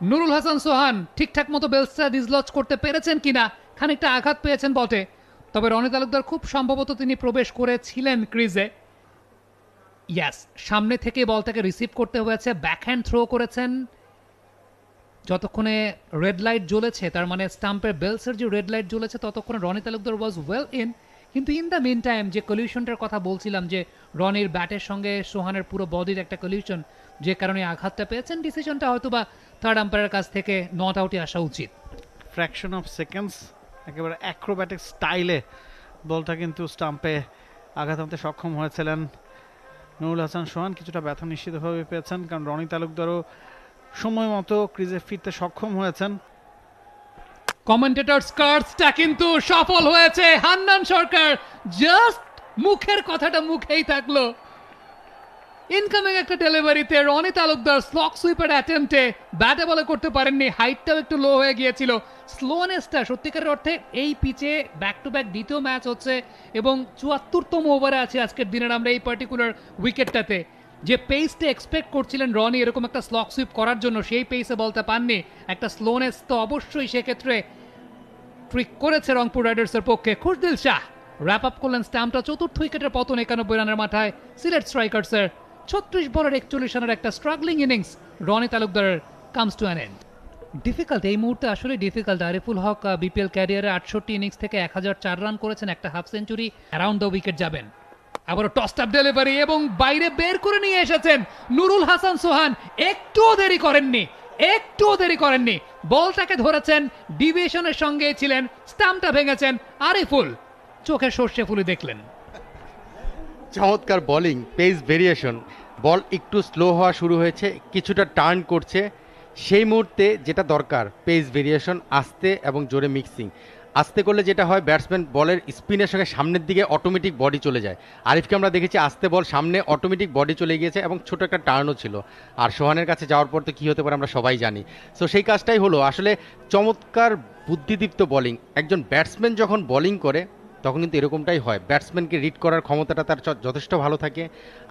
নুরুল হাসান সোহান ঠিকঠাক মতো বেলসটা ডিসলজ করতে পেরেছেন কিনা, খানিকটা আঘাত পেয়েছেন বটে, তবে রনি তালুকদার খুব সম্ভবত তিনি প্রবেশ করেছিলেন ক্রিজে। ইয়াস, সামনে থেকে বলটাকে রিসিভ করতে হয়েছে, ব্যাকহ্যান্ড থ্রো করেছেন। যতক্ষণে রেড লাইট জ্বলেছে, তার মানে স্টাম্পের বেলসের যে রেড লাইট জ্বলেছে, ততক্ষণে Rony Talukdar was well in. কিন্তু ইন দ্য মিন টাইম যে কলিউশনটার কথা বলছিলাম, যে রনির ব্যাটের সঙ্গে সোহানের পুরো বডির একটা কলিউশন, যে কারণে আঘাতটা পেয়েছেন, ডিসিশনটা হয়তো বা থার্ড আম্পায়ারের কাছ থেকে নট আউটে আসা উচিত। ফ্র্যাকশন অফ সেকেন্ডস একেবারে অ্যাক্রোব্যাটিক স্টাইলে বলটা কিন্তু স্টাম্পে আঘাত আনতে সক্ষম হয়েছিলেন নুরুল হাসান সোহান। কিছুটা ব্যথা নিশ্চিতভাবে পেয়েছেন, কারণ রনি তালুকদারও সময় মতো ক্রিজে ফিরতে সক্ষম হয়েছেন। কমেন্টেটর স্কার্টসটা কিন্তু সফল হয়েছে। হান্নান সরকার জাস্ট মুখের কথাটা মুখেই থাকলো। ইনকামিং একটা ডেলিভারিতে রনি তালুকদার স্লক সুইপার অ্যাটেম্পটে ব্যাটে বলে করতে পারেননি, হাইটটাও একটু লো হয়ে গিয়েছিল। স্লোনেসটা সত্যিকারের অর্থে এই পিচে ব্যাক টু ব্যাক দ্বিতীয় ম্যাচ হচ্ছে এবং 74তম ওভারে আছে আজকের দিনের আমরা এই পার্টিকুলার উইকেটটাতে। যে পেসটা এক্সপেক্ট করছিলেন রনি এরকম একটা স্লক সুইপ করার জন্য, সেই পেসে বলতে পাননি। একটা স্লোনেস তো অবশ্যই সেক্ষেত্রে ট্রিক করেছে রংপুর রাইডার্সের পক্ষে। খুশদিল শাহ র্যাপ আপ করলেন স্ট্যাম্পটা, চতুর্থ উইকেটের পতন 91 রানের মাথায় সিলেট স্ট্রাইকার্সের। 36 বলের 41 রানের একটা স্ট্রাগলিং ইনিংস রনি তালুকদারের comes to an end. Difficult এই মুহূর্তে, আসলে ডিফিকাল্ট। আরিফুল হক বিপিএল ক্যারিয়ারে 68 ইনিংস থেকে 1004 রান করেছেন, একটা half century, around the wicket যাবেন। আবারও টস আপ ডেলিভারি এবং বাইরে বের করে নিয়ে এসেছেন নুরুল হাসান সোহান। একটুও দেরি করেননি, বলটাকে ধরেছেন, ডিভিশনের সঙ্গে ছিলেন, স্টাম্পটা ভেঙেছেন আরিফুল। চোখে সর্ষে ফুলে দেখলেন। চমৎকার বোলিং, পেস ভেরিয়েশন, বল একটু স্লো হওয়া শুরু হয়েছে, কিছুটা টার্ন করছে, সেই মুহূর্তে যেটা দরকার পেস ভেরিয়েশন, আস্তে এবং জোরে মিক্সিং। আস্তে করলে যেটা হয় ব্যাটসম্যান বলের স্পিনের সঙ্গে সামনের দিকে অটোমেটিক বডি চলে যায়। আরিফকে আমরা দেখেছি আস্তে বল সামনে অটোমেটিক বডি চলে গিয়েছে এবং ছোট একটা টার্নও ছিল। আর সোহানের কাছে যাওয়ার পর তো কী হতে পারে আমরা সবাই জানি। সো সেই কাজটাই হলো আসলে চমৎকার বুদ্ধিদীপ্ত বোলিং। একজন ব্যাটসম্যান যখন বোলিং করে তখন কিন্তু এরকমটাই হয়, ব্যাটসম্যানকে রিড করার ক্ষমতাটা তার যথেষ্ট ভালো থাকে।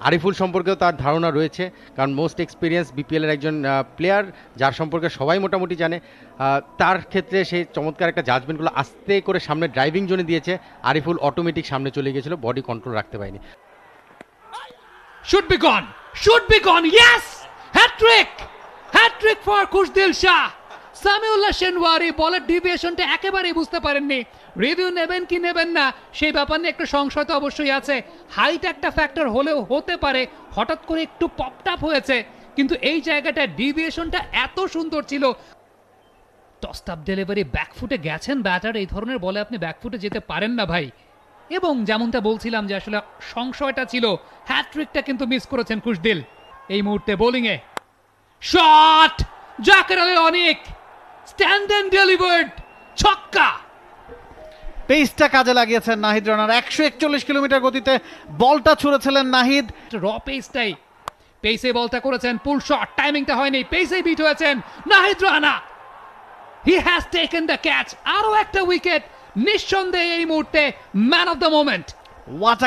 আরিফুল সম্পর্কেও তার ধারণা রয়েছে, কারণ মোস্ট এক্সপিরিয়েন্স বিপিএলের একজন প্লেয়ার যার সম্পর্কে সবাই মোটামুটি জানে। তার ক্ষেত্রে সেই চমৎকার একটা জাজমেন্টগুলো আস্তে করে সামনে ড্রাইভিং জোনে দিয়েছে, আরিফুল অটোমেটিক সামনে চলে গিয়েছিল, বডি কন্ট্রোল রাখতে পারেনি। Should be gone, yes! Hat-trick for Khushdil Shah. Samiullah Shinwari বলের ডিভিয়েশনটা একেবারেই বুঝতে পারেননি। রিভিউ নেবেন কি নেবেন না সেই ব্যাপার নিয়ে একটু সংশয় তো অবশ্যই আছে। হাইট একটা ফ্যাক্টর হলেও হতে পারে, হঠাৎ করে একটু পপড আপ হয়েছে, কিন্তু এই জায়গাটা ডিভিয়েশনটা এত সুন্দর ছিল। টসড আপ ডেলিভারি, ব্যাকফুটে গেছেন ব্যাটার, এই ধরনের বলে আপনি ব্যাকফুটে যেতে পারেন না ভাই। এবং যেমনটা বলছিলাম যে আসলে সংশয়টা ছিল, হ্যাট্রিকটা কিন্তু মিস করেছেন খুশদিল। এই মুহূর্তে বোলিংয়ে শট, জাকের আলী অনেক স্ট্যান্ড এন্ড ডেলিভার্ড, ছক্কা। পেসটা কাজে লাগিয়েছেন নাহিদ রানার। 141 কিলোমিটার গতিতে বলটা ছুঁড়েছিলেন নাহিদ। র পেসটাই, পেসে বলটা করেছেন, পুল শট, টাইমিংটা হয়নি, পেসে বিট হয়েছেন Nahid Rana. He has taken the catch. আরো একটা উইকেট, নিঃসন্দেহে এই মুহূর্তে man of the moment. What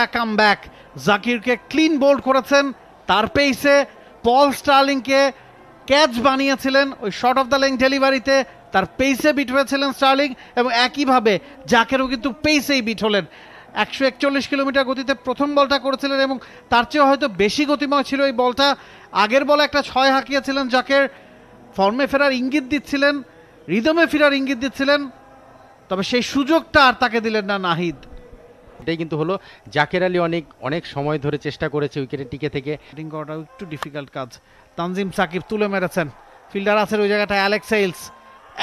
a comeback. জাকিরকে ক্লিন বোল্ড করেছেন, তার পেসে পল স্টার্লিংকে ক্যাচ বানিয়েছিলেন ওই শর্ট অফ দ্য লেং ডেলিভারিতে, তার পেসে বিট হয়েছিলেন স্টার্লিং, এবং একইভাবে জাকেরও কিন্তু পেসেই বিট হলেন। 141 কিলোমিটার গতিতে প্রথম বলটা করেছিলেন এবং তার চেয়ে হয়তো বেশি গতিময় ছিল এই বলটা। আগের বলে একটা 6 হাঁকিয়েছিলেন জাকের, ফর্মে ফেরার ইঙ্গিত দিচ্ছিলেন, রিদমে ফেরার ইঙ্গিত দিচ্ছিলেন, তবে সেই সুযোগটা আর তাকে দিলেন না নাহিদ। এটাই কিন্তু হলো, জাকের আলী অনেক সময় ধরে চেষ্টা করেছে উইকেটে টিকে থেকে। ব্যাটিং করাটাও একটু ডিফিকাল্ট কাজ। তানজিম সাকিব তুলে মেরেছেন, ফিল্ডার আছেন ওই জায়গাটায় অ্যালেক্স হেইলস,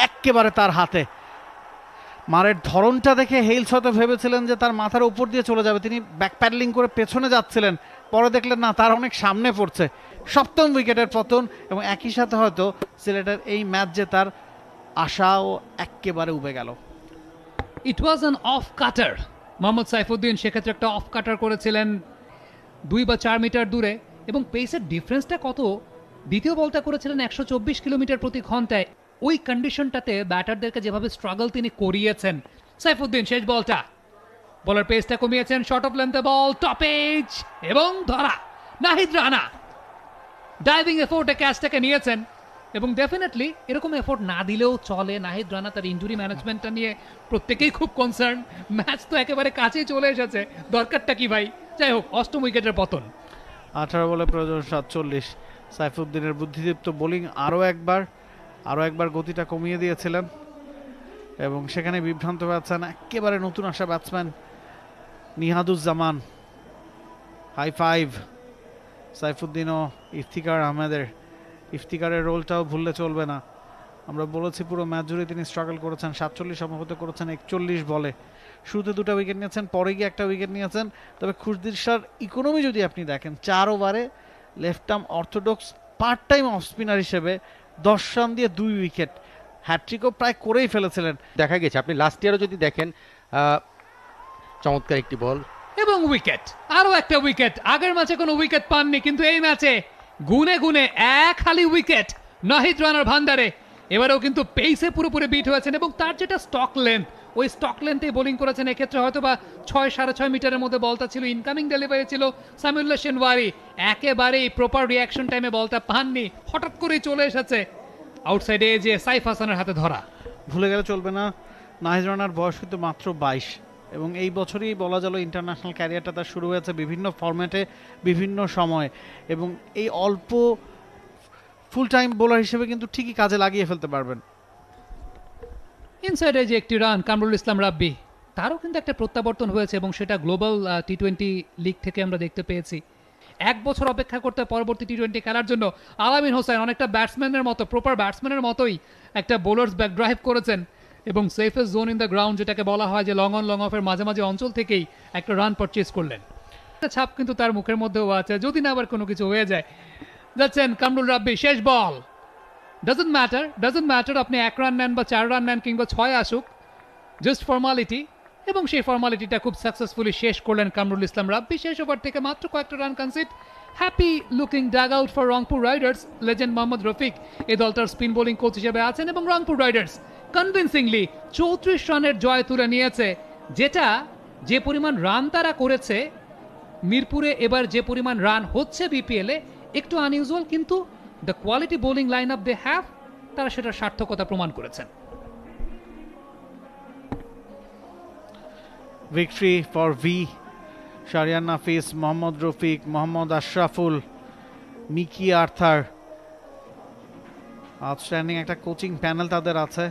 একেবারে তার হাতে। মারের ধরনটা দেখে হেইলস হয়তো ভেবেছিলেন যে তার মাথার উপর দিয়ে চলে যাবে, তিনি ব্যাক প্যাডলিং করে পেছনে যাচ্ছিলেন, পরে দেখলেন না, তার অনেক সামনে পড়ছে। 7ম উইকেটের পতন, এবং একই সাথে হয়তো সিলেটের এই ম্যাচ জেতার আশাও একেবারে উবে গেল। ইট ওয়াজ অ্যান অফ কাটার। মোহাম্মদ সাইফুদ্দিন সেক্ষেত্রে একটা অফ কাটার করেছিলেন 2 বা 4 মিটার দূরে, এবং পেসের ডিফারেন্সটা কত, দ্বিতীয় বলটা করেছিলেন 124 কিলোমিটার প্রতি ঘন্টায়। ওই কন্ডিশনটাতে ব্যাটারদেরকে যেভাবে স্ট্রাগল তিনি করিয়েছেন সাইফুদ্দিন, শেষ বলটা বলার পেসটা কমিয়েছেন, শর্ট অফ লেন্থে বল, টপ এজ, এবং ধরা। নাহিদ রানা ডাইভিং এফোর্টে ক্যাচটাকে নিয়েছেন, এবং ডেফিনেটলি এরকম এফোর্ট না দিলেও চলে। নাহিদ রানা তার ইনজুরি ম্যানেজমেন্টটা নিয়ে প্রত্যেকেই খুব কনসার্ন। ম্যাচ তো একেবারে কাছেই চলে এসেছে, দরকারটা কি ভাই। যাই হোক, 8ম উইকেটের পতন। 18 বলে প্রয়োজন 47। সাইফুদ্দিনের বুদ্ধিদীপ্ত বোলিং আরও একবার গতিটা কমিয়ে দিয়েছিলেন, এবং সেখানে বিভ্রান্ত হয়েছেন একেবারে নতুন আসা batsman Nihaduzzaman. High five Saifuddin ও ইফতিকার আহমেদের। ইফতিকারের রোলটাও ভুললে চলবে না। আমরা বলেছি পুরো ম্যাচ জুড়ে তিনি স্ট্রাগল করেছেন, 47 সম্ভবত করেছেন 41 বলে। শুরুতে 2টা উইকেট নিয়েছেন, পরে গিয়ে একটা উইকেট নিয়েছেন। তবে খুশদিল শাহর ইকোনমি যদি আপনি দেখেন, 4 ওভারে left arm orthodox part time off spinner হিসেবে 10 রান দিয়ে 2 উইকেট, হ্যাট্রিকও প্রায় করেই ফেলেছিলেন। দেখা গেছে আপনি লাস্ট ইয়ারও যদি দেখেন, চমৎকার একটি বল এবং উইকেট, আরো একটা উইকেট। আগের ম্যাচে কোনো উইকেট পাননি, কিন্তু এই ম্যাচে গুনে গুনে 1 খালি উইকেট নাহিদ রানার ভান্ডারে। এবারেও কিন্তু পেসে পুরোপুরি বিট হয়েছেন, এবং তার যেটা স্টক লেন্থ, ওই স্টক লেন্থে বোলিং করেছেন। এক্ষেত্রে হয়তো বা 6-6.5 মিটারের মধ্যে বলটা ছিল, ইনকামিং ডেলিভারি ছিল সামিউল্লাহ শেনওয়ারি। একেবারেই প্রপার রিয়াকশন টাইমে বলটা পাননি, হঠাৎ করেই চলে এসেছে আউটসাইডে যে সাইফ হাসানের হাতে ধরা। ভুলে গেলে চলবে না, নাহিদ রানার বয়স কিন্তু মাত্র 22, এবং এই বছরই বলা গেল ইন্টারন্যাশনাল ক্যারিয়ারটা তার শুরু হয়েছে বিভিন্ন ফরম্যাটে বিভিন্ন সময়, এবং এই অল্প ফুল টাইম বোলার হিসেবে কিন্তু ঠিকই কাজে লাগিয়ে ফেলতে পারবেন। ইনসাইডে যে একটি রান কামরুল ইসলাম রাব্বি, তারও কিন্তু একটা প্রত্যাবর্তন হয়েছে, এবং সেটা গ্লোবাল টি20 লিগ থেকে আমরা দেখতে পেয়েছি। 1 বছর অপেক্ষা করতে পরবর্তী টি20 খেলার জন্য আলামিন হোসেন অনেকটা ব্যাটসম্যানের মতো, প্রপার ব্যাটসম্যানের মতোই একটা বোলার্স ব্যাক ড্রাইভ করেছেন, এবং safest zone in the ground যেটাকে বলা হয়, যে লং অন লং অফের মাঝে অঞ্চল থেকেই একটা রান পারচেজ করলেন। ছাপ কিন্তু তার মুখের মধ্যেও আছে, যদি না আবার কোনো কিছু হয়ে যায়। যাচ্ছেন কামরুল রাব্বি, শেষ বল, ডাজন্ট ম্যাটার আপনি 1 রান নেন বা 4 রান নেন কিংবা 6 আসুক, জাস্ট ফর্মালিটি। এবং সেই ফর্মালিটিটা খুব সাকসেসফুলি শেষ করলেন কামরুল ইসলাম রাব্বি। শেষ ওভার থেকে মাত্র কয়েকটা run conceded. Happy looking dugout for Rangpur riders. Legend Mohammad Rafiq এই দলটার স্পিন বোলিং কোচ হিসেবে আছেন এবং রংপুর রাইডার্স কনভিনসিংলি 34 রানের জয় তুলে নিয়েছে, যেটা যে পরিমাণ রান তারা করেছে মিরপুরে এবার যে পরিমাণ রান হচ্ছে বিপিএলে একটু আনইউজুয়াল, কিন্তু the quality bowling line up they have, তারা সেটার সার্থকতা প্রমাণ করেছেন। Victory for V. Sharian Nafis, Mohammad Rafiq, Mohammad Ashraful, Mickey Arthur. Outstanding একটা কোচিং প্যানেল তাদের আছে।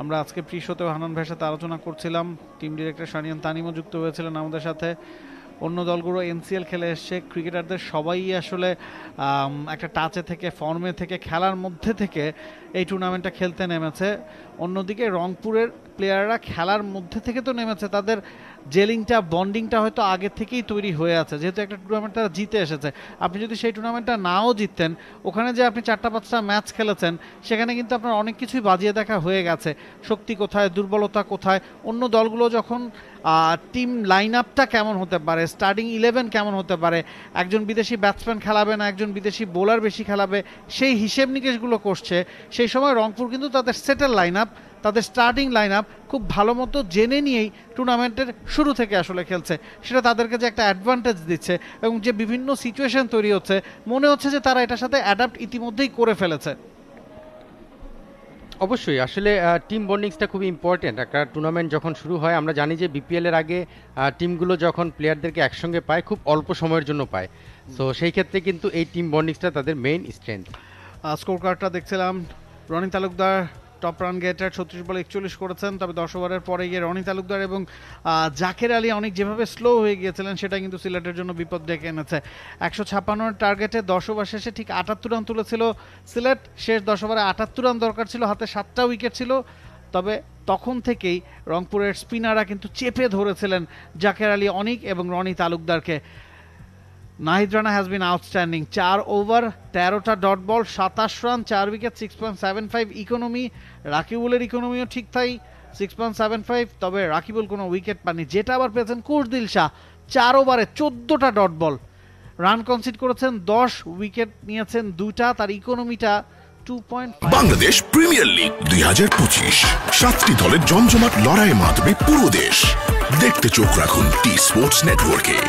আমরা আজকে প্রি শোতে হানান ভাইয়ের সাথে আলোচনা করছিলাম, টিম ডিরেক্টর শানিয়ান তানিমও যুক্ত হয়েছিলেন আমাদের সাথে। অন্য দলগুলো এনসিএল খেলে এসছে, ক্রিকেটারদের সবাই আসলে একটা টাচে থেকে ফর্মে থেকে খেলার মধ্যে থেকে এই টুর্নামেন্টটা খেলতে নেমেছে। অন্যদিকে রংপুরের প্লেয়াররা খেলার মধ্যে থেকে তো নেমেছে, তাদের জেলিংটা বন্ডিংটা হয়তো আগে থেকেই তৈরি হয়ে আছে, যেহেতু একটা টুর্নামেন্ট তারা জিতে এসেছে। আপনি যদি সেই টুর্নামেন্টটা নাও জিততেন, ওখানে যে আপনি 4-5টা ম্যাচ খেলেছেন সেখানে কিন্তু আপনার অনেক কিছুই বাজিয়ে দেখা হয়ে গেছে, শক্তি কোথায়, দুর্বলতা কোথায়। অন্য দলগুলো যখন টিম লাইন আপটা কেমন হতে পারে, স্টার্টিং 11 কেমন হতে পারে, একজন বিদেশি ব্যাটসম্যান খেলাবে না একজন বিদেশি বোলার বেশি খেলাবে, সেই হিসেব নিকেশগুলো করছে। সেই সময় রংপুর কিন্তু তাদের সেটেল লাইন আপ, তাদের স্টার্টিং লাইন আপ খুব ভালো মতো জেনে নিয়েই টুর্নামেন্টের শুরু থেকে আসলে খেলছে। সেটা তাদেরকে যে একটা অ্যাডভান্টেজ দিচ্ছে এবং যে বিভিন্ন সিচুয়েশন তৈরি হচ্ছে, মনে হচ্ছে যে তারা এটার সাথে অ্যাডাপ্ট ইতিমধ্যেই করে ফেলেছে। অবশ্যই আসলে টিম বন্ডিংসটা খুবই ইম্পর্টেন্ট। একটা টুর্নামেন্ট যখন শুরু হয়, আমরা জানি যে বিপিএল এর আগে টিমগুলো যখন প্লেয়ারদেরকে একসঙ্গে পায় খুব অল্প সময়ের জন্য পায়, সো সেই ক্ষেত্রে কিন্তু এই টিম বন্ডিংসটা তাদের মেইন স্ট্রেংথ। স্কোর কার্ডটা দেখছিলাম, Rony Talukdar top run getter 36 বলে 41 করেছেন। তবে 10 ওভারের পরে গিয়ে রনি তালুকদার এবং জাকের আলী অনেক যেভাবে স্লো হয়ে গিয়েছিলেন সেটা কিন্তু সিলেটের জন্য বিপদ ডেকে এনেছে। 156 টার্গেটে 10 ওভার শেষে ঠিক 78 রান তুলেছিল সিলেট। শেষ 10 ওভারে 78 রান দরকার ছিল, হাতে 7টা উইকেট ছিল। তবে তখন থেকেই রংপুরের স্পিনাররা কিন্তু চেপে ধরেছিলেন জাকের আলী অনিক এবং রনি তালুকদারকে। Nahid Rana has been outstanding. 4 over 13টা dot ball, 27 run, 4 wicket, 6.75 economy. রাকিবুলের ইকোনমিও ঠিক তাই, 6.75। তবে রাকিবুল কোনো উইকেট পাননি। যেটা আবার পেয়েছেন কুশদিল শাহ, 4 ওভারে 14টা ডট বল, রান কনসিড করেছেন 10, উইকেট নিয়েছেন 2টা, তার ইকোনমিটা 2.5। বাংলাদেশ প্রিমিয়ার লিগ 2025, 7টি দলের জমজমাট লড়াইয়ে মাতবে পুরো দেশ। দেখতে চোখ রাখুন টি স্পোর্টস নেটওয়ার্কে।